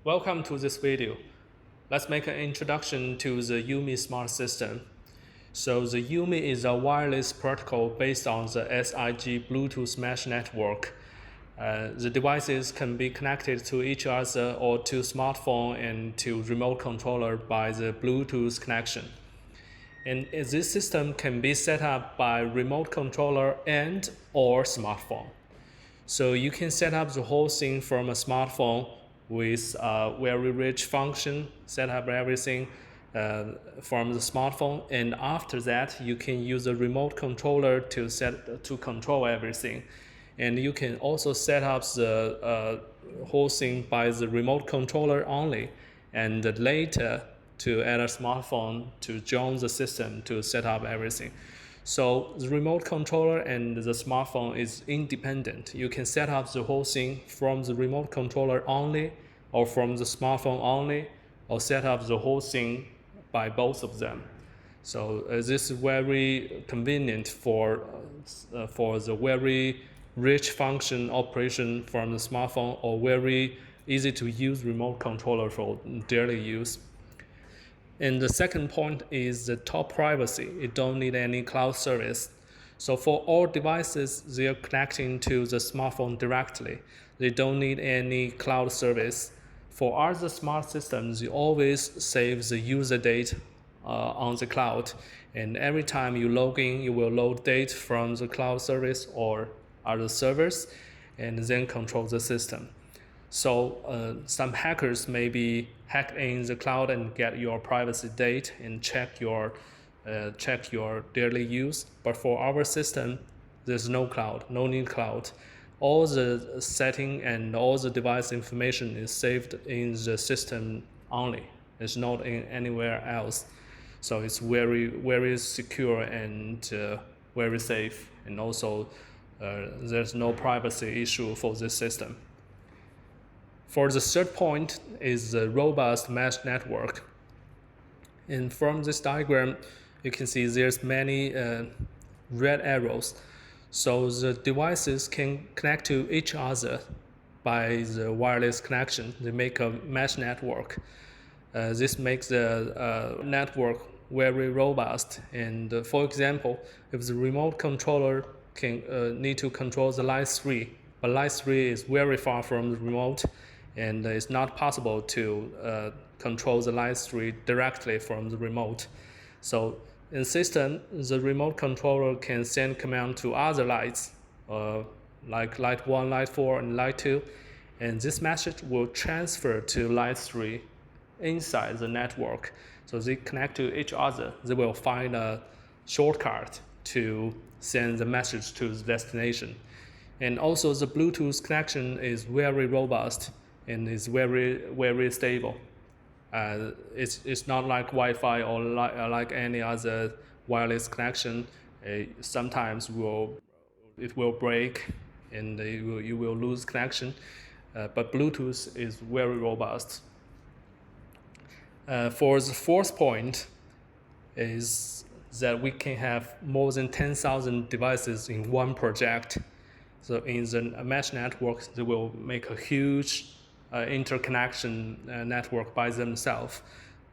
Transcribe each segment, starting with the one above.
Welcome to this video. Let's make an introduction to the YuMi smart system. So the YuMi is a wireless protocol based on the SIG Bluetooth mesh network. The devices can be connected to each other or to smartphone and to remote controller by the Bluetooth connection. And this system can be set up by remote controller and or smartphone. So you can set up the whole thing from a smartphone with very rich function, set up everything from the smartphone, and after that you can use a remote controller to control everything. And you can also set up the whole thing by the remote controller only, and later to add a smartphone to join the system to set up everything. So the remote controller and the smartphone is independent. You can set up the whole thing from the remote controller only or from the smartphone only, or set up the whole thing by both of them. So this is very convenient for the very rich function operation from the smartphone, or very easy to use remote controller for daily use. And the second point is the top privacy. It don't need any cloud service. So for all devices, they are connecting to the smartphone directly. They don't need any cloud service. For other smart systems, you always save the user data on the cloud. And every time you log in, you will load data from the cloud service or other servers and then control the system. So some hackers maybe hack in the cloud and get your privacy data and check your daily use. But for our system, there's no cloud, no need cloud. All the setting and all the device information is saved in the system only. It's not in anywhere else. So it's very, very secure and very safe. And also there's no privacy issue for this system. For the third point is the robust mesh network. And from this diagram, you can see there's many red arrows. So the devices can connect to each other by the wireless connection. They make a mesh network. This makes the network very robust. And for example, if the remote controller can need to control the line 3, but line 3 is very far from the remote, and it's not possible to control the line 3 directly from the remote. So in system, the remote controller can send command to other lights, like light 1, light 4, and light 2, and this message will transfer to light 3 inside the network. So they connect to each other. They will find a shortcut to send the message to the destination. And also the Bluetooth connection is very robust and is very, very stable. It's not like Wi-Fi or like any other wireless connection. Sometimes it will break and you will lose connection. But Bluetooth is very robust. For the fourth point is that we can have more than 10,000 devices in one project. So in the mesh network, they will make a huge interconnection network by themselves.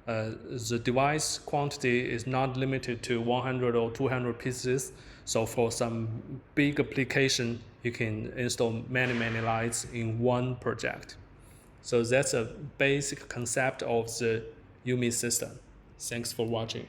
The device quantity is not limited to 100 or 200 pieces. So for some big application, you can install many lights in one project. So that's a basic concept of the YuMi system. Thanks for watching.